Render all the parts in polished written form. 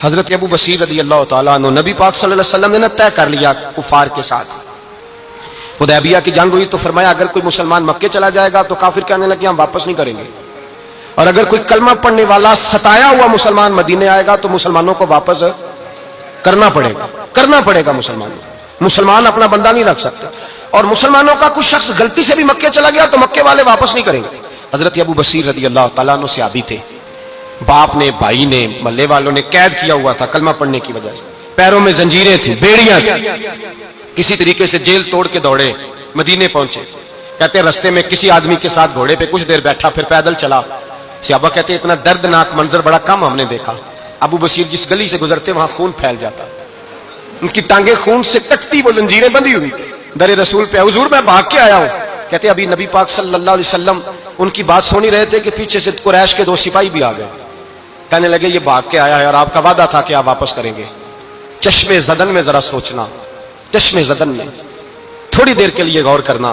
हजरत अबू बसीर रदी अल्लाह तआला अन्हु नबी पाक सल्लल्लाहु अलैहि वसल्लम ने तय कर लिया कुफार के साथ। हुदैबिया की जंग हुई तो फरमाया अगर कोई मुसलमान मक्के चला जाएगा तो काफिर कहने लगे हम वापस नहीं करेंगे, और अगर कोई कलमा पढ़ने वाला सताया हुआ मुसलमान मदीने आएगा तो मुसलमानों को वापस करना पड़ेगा। मुसलमान अपना बंदा नहीं रख सकते, और मुसलमानों का कुछ शख्स गलती से भी मक्के चला गया तो मक्के वाले वापस नहीं करेंगे। हजरत अबू बसीर रदी अल्लाह तआला अन्हु सहाबी थे, बाप ने, भाई ने, मल्ले वालों ने कैद किया हुआ था कलमा पढ़ने की वजह से, पैरों में जंजीरें थी, बेड़ियां थी, किसी तरीके से जेल तोड़ के दौड़े मदीने पहुंचे। कहते रास्ते में किसी आदमी के साथ घोड़े पे कुछ देर बैठा, फिर पैदल चला। सहाबा कहते इतना दर्दनाक मंजर बड़ा कम हमने देखा। अबू बसीर जिस गली से गुजरते वहां खून फैल जाता, उनकी टांगे खून से कटती, वो जंजीरें बंधी हुई दरे रसूल पे। हुजूर मैं भाग के आया हूं। कहते अभी नबी पाक सल्लल्लाहु अलैहि वसल्लम उनकी बात सुन ही रहे थे कि पीछे से कुरैश के 2 सिपाही भी आ गए। कहने लगे ये भाग के आया है और आपका वादा था कि आप वापस करेंगे। चश्मे ज़दन में जरा सोचना, चश्मे ज़दन में थोड़ी देर के लिए गौर करना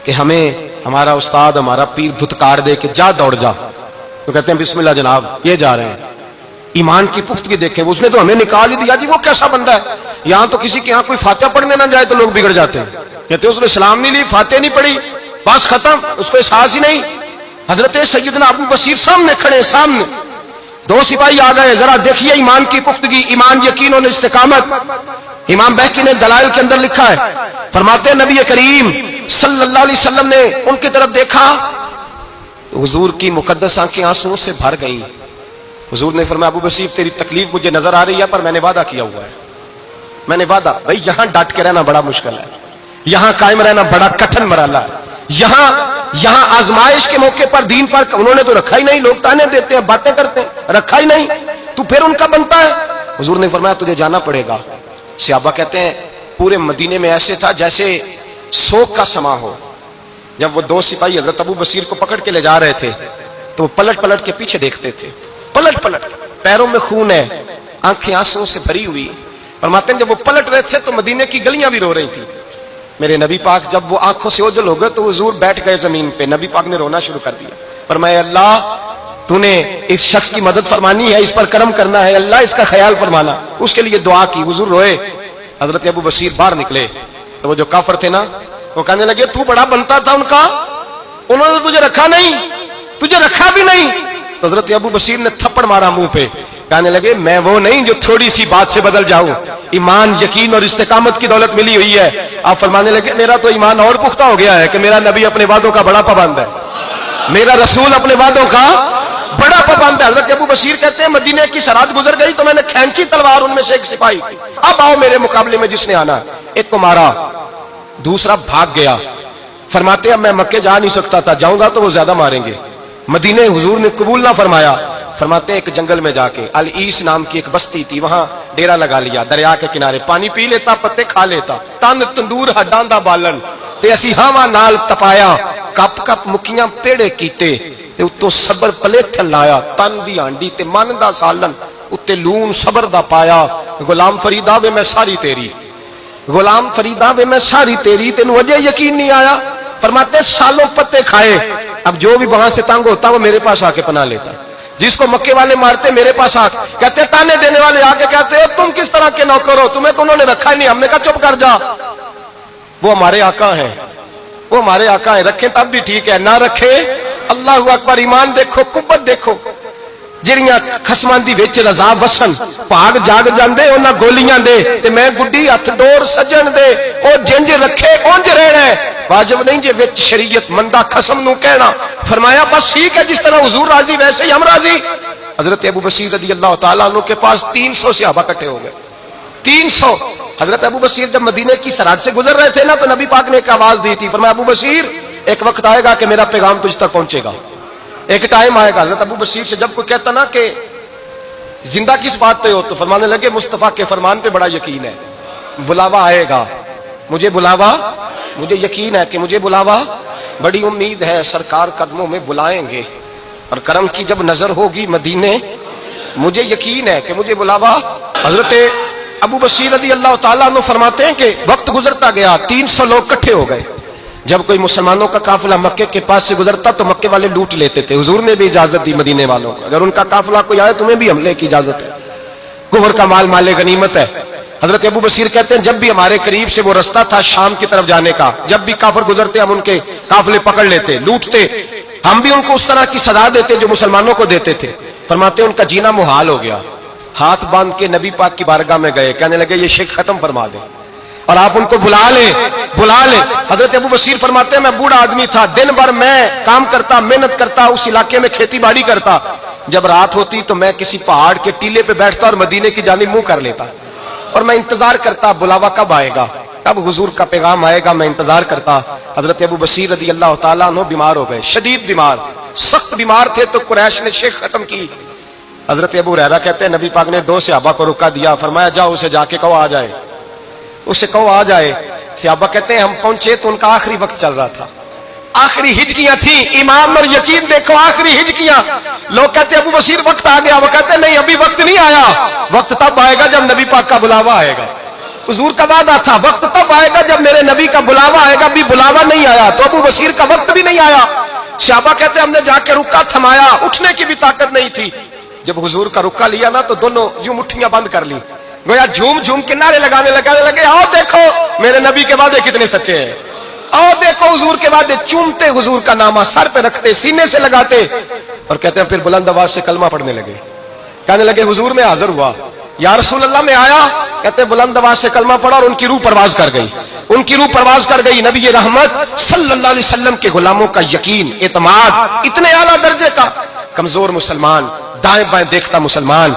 कि हमें हमारा उस्ताद, हमारा पीर धुतकार दे के जा दौड़ जा, तो कहते हैं बिस्मिल्लाह जनाब ये जा रहे हैं। ईमान की पुख्तगी देखें, उसने तो हमें निकाल ही दिया जी, वो कैसा बंदा है। यहां तो किसी के यहां कोई फातिहा पढ़ने ना जाए तो लोग बिगड़ जाते हैं। कहते उसने सलाम नहीं ली, फातिहा नहीं पढ़ी, बस खत्म, उसको एहसास ही नहीं। हजरत सैयदना अबू बसीर सामने खड़े, सामने 2 सिपाही आ गए। जरा देखिए ईमान की पुख्तगी, ईमान, यकीन और इस्तिकामत। इमाम बहकी ने दलाइल के अंदर लिखा है, फरमाते नबी करीम सल्लल्लाहु अलैहि वसल्लम ने उनकी तरफ देखा तो हुजूर की मुकद्दस आंखें आंसुओं से भर गई। हुजूर ने फरमाया अबू बसीर तेरी तकलीफ मुझे नजर आ रही है, पर मैंने वादा किया हुआ है, मैंने वादा। भाई यहां डट के रहना बड़ा मुश्किल है, यहां कायम रहना बड़ा कठिन मरहला है। यहां आजमाइश के मौके पर दीन पर उन्होंने तो रखा ही नहीं। लोग ताने देते हैं, बातें करते हैं, रखा ही नहीं, तू फिर उनका बनता है। हुजूर ने फरमाया तुझे जाना पड़ेगा। सहाबा कहते हैं पूरे मदीने में ऐसे था जैसे शोक का समा हो। जब वो 2 सिपाही हजरत अबू बसीर को पकड़ के ले जा रहे थे तो वो पलट पलट के पीछे देखते थे, पलट पलट, पैरों में खून है, आंखें आंसुओं से भरी हुई। फरमाते हैं जब वो पलट रहे थे तो मदीने की गलियां भी रो रही थी। मेरे नबी पाक जब वो आंखों से ओझल हो गए तो हुजूर बैठ गए जमीन पे। नबी पाक ने रोना शुरू कर दिया। फरमाया अल्लाह तूने इस शख्स की मदद फरमानी है, इस पर करम करना है, अल्लाह इसका ख्याल फरमाना। उसके लिए दुआ की, हुजूर रोए। हजरत अबू बसीर बाहर निकले तो वो जो काफर थे ना, वो कहने लगे तू बड़ा बनता था उनका, उन्होंने तुझे रखा नहीं, तुझे रखा भी नहीं। तो हजरत अबू बसीर ने थप्पड़ मारा मुंह पे, कहने लगे मैं वो नहीं जो थोड़ी सी बात से बदल जाऊं। ईमान, यकीन और इस्तिकामत की दौलत मिली हुई है। आप फरमाने लगे मेरा तो ईमान और पुख्ता हो गया है कि मेरा नबी अपने वादों का बड़ा पाबंद है, मेरा रसूल अपने वादों का बड़ा पाबंद है। हजरत अबू बसीर कहते हैं मदीने की सरहद गुजर गई तो मैंने खींची तलवार, उनमें से एक सिपाही अब आओ मेरे मुकाबले में जिसने आना है। एक को मारा, दूसरा भाग गया। फरमाते अब मैं मक्के जा नहीं सकता था, जाऊंगा तो वो ज्यादा मारेंगे। मदीने हुजूर ने कबूल ना फरमाया। फरमाते एक जंगल में जाके अल ईस नाम की एक बस्ती थी, वहां डेरा लगा लिया। दरिया के किनारे पानी पी लेता, पत्ते खा लेता, तन तंदूर हड्डां दा बालन ते असी हावां नाल तपाया, कप कप मुक्कियां पेड़े कीते ते उत्तों सबर पलेथन लाया, तन दी हांडी ते मन दा सालन उत्ते लून सबर दा पाया। गुलाम फरीदा वे मैं सारी तेरी, गुलाम फरीदा वे मैं सारी तेरी, तेनू अजे यकीन नहीं आया। फरमाते सालों पत्ते खाए, अब जो भी वहां से तंग होता वो मेरे पास आके पना लेता। जिसको मक्के वाले मारते मेरे पास आके कहते, ताने देने वाले आके कहते तुम किस तरह के नौकर हो, तुम्हें तो उन्होंने रखा ही नहीं। हमने कहा चुप कर जा, वो हमारे आका है, वो हमारे आका है, रखें तब भी ठीक है, ना रखे अल्लाहु अकबर। ईमान देखो, कुव्वत देखो, ਜਿਹੜੀਆਂ ਖਸਮਾਂ ਦੀ ਵਿੱਚ ਰਜ਼ਾ ਵਸਣ, ਭਾਗ ਜਾਗ ਜਾਂਦੇ ਉਹਨਾਂ ਗੋਲੀਆਂ ਦੇ ਤੇ ਮੈਂ ਗੁੱਡੀ ਹੱਥ ਡੋਰ ਸੱਜਣ ਦੇ, ਉਹ ਜਿੰਜ ਰੱਖੇ ਉੰਜ ਰਹਿਣਾ। वाजिब नहीं जे विच शरीयत मंदा खसम नू कहना। फरमाया बस ठीक है, जिस तरह हुजूर राजी वैसे ही हम राजी। हजरत अबू बसीर रदी अल्लाह तआला अन्हु के पास 300 सहाबा इकट्ठे हो गए, 300। हजरत अबू बसीर जब मदीने की सरहद से गुजर रहे थे ना तो नबी पाक ने एक आवाज दी थी। फरमाया अबू बसीर एक वक्त आएगा कि मेरा पैगाम तुझ तक पहुंचेगा, एक टाइम आएगा। हजरत अबू बसीर से जब कोई कहता ना कि जिंदा किस बात पे हो, तो फरमाने लगे मुस्तफा के फरमान पे बड़ा यकीन है, बुलावा आएगा, मुझे बुलावा, मुझे यकीन है कि मुझे बुलावा, बड़ी उम्मीद है सरकार कदमों में बुलाएंगे और करम की जब नजर होगी मदीने, मुझे यकीन है कि मुझे बुलावा। हजरत अबू बसीर रदी अल्लाह तआला अन्हु फरमाते हैं कि वक्त गुजरता गया, 300 लोग इकट्ठे हो गए। जब कोई मुसलमानों का काफिला मक्के के पास से गुजरता तो मक्के वाले लूट लेते थे। हुजूर ने भी इजाजत दी मदीने वालों को, अगर उनका काफिला कोई आए तुम्हें भी हमले की इजाजत है। कुफर का माल माले गनीमत है। हजरत अबू बशीर कहते हैं जब भी हमारे करीब से वो रास्ता था शाम की तरफ जाने का, जब भी काफिर गुजरते हम उनके काफिले पकड़ लेते, लूटते, हम भी उनको उस तरह की सजा देते जो मुसलमानों को देते थे। फरमाते उनका जीना मुहाल हो गया। हाथ बांध के नबी पाक की बारगाह में गए, कहने लगे ये शिक खत्म फरमा दे और आप उनको बुला ले, बुला ले। हजरत अबू बशीर फरमाते हैं मैं बूढ़ा आदमी था, दिन भर मैं काम करता, मेहनत करता, उस इलाके में खेती बाड़ी करता। जब रात होती तो मैं किसी पहाड़ के टीले पे बैठता और मदीने की जानिब मुंह कर लेता और मैं इंतजार करता बुलावा कब आएगा, कब हुजूर का पैगाम आएगा, मैं इंतजार करता। हजरत अबू बशीर रदी अल्लाह तआला अन्हु बीमार हो गए, शदीद बीमार, सख्त बीमार थे। तो कुरैश ने शेख खत्म की। हजरत अबू हुरैरा कहते हैं नबी पाक ने 2 सहाबा को रुका दिया, फरमाया जाओ उसे जाके कहो आ जाए, उसे कहो आ जाए। सहाबा कहते हैं हम पहुंचे तो उनका आखिरी वक्त चल रहा था, आखिरी हिजकियां थी। ईमान और यकीन देखो, आखिरी हिजकियां। लोग कहते अबू बशीर वक्त आ गया, वो कहते नहीं अभी वक्त नहीं आया, वक्त तब आएगा जब नबी पाक का बुलावा आएगा। हुजूर का वादा था वक्त तब आएगा जब मेरे नबी का बुलावा आएगा, अभी बुलावा नहीं आया तो अबू बशीर का वक्त भी नहीं आया। सहाबा कहते हमने जाके रुका, थमाया, उठने की भी ताकत नहीं थी। जब हुजूर का रुका लिया ना तो दोनों यूं मुट्ठियां बंद कर ली, गोया झूम झूम के नारे लगाने लगे, आओ देखो मेरे नबी के वादे कितने सच्चे हैं, आओ देखो हुजूर के वादे। चूमते हुजूर का नामा सर पे रखते, सीने से लगाते और कहते हैं फिर बुलंद आवाज से कलमा पढ़ने लगे। कहने लगे हुजूर में हाजिर हुआ, या रसूल अल्लाह में आया। कहते बुलंद आवाज से कलमा पढ़ा और उनकी रूह परवाज कर गई, उनकी रूह परवाज कर गई। नबी रहमत सल्लल्लाहु अलैहि वसल्लम के गुलामों का यकीन, एतमाद इतने आला दर्जे का। कमजोर मुसलमान, दाएं बाएं देखता मुसलमान,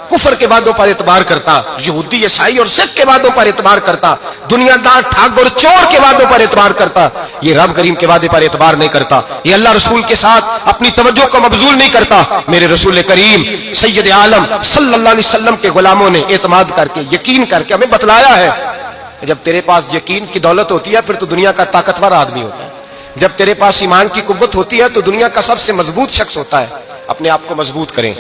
कुफर के वादों पर एतबार करता, यहूदी ईसाई और सिख के वादों पर एतबार करता, दुनियादार ठग और चोर के वादों पर एतबार करता, ये रब करीम के वादे पर एतबार नहीं करता, ये अल्लाह रसूल के साथ अपनी तवज्जो को मबजूल नहीं करता। मेरे रसूल करीम सैयद आलम सल्लल्लाहु अलैहि वसल्लम के गुलामों ने एतमाद करके, यकीन करके हमें बतलाया है जब तेरे पास यकीन की दौलत होती है फिर तो दुनिया का ताकतवर आदमी होता है, जब तेरे पास ईमान की कुव्वत होती है तो दुनिया का सबसे मजबूत शख्स होता है। अपने आप को मजबूत करें।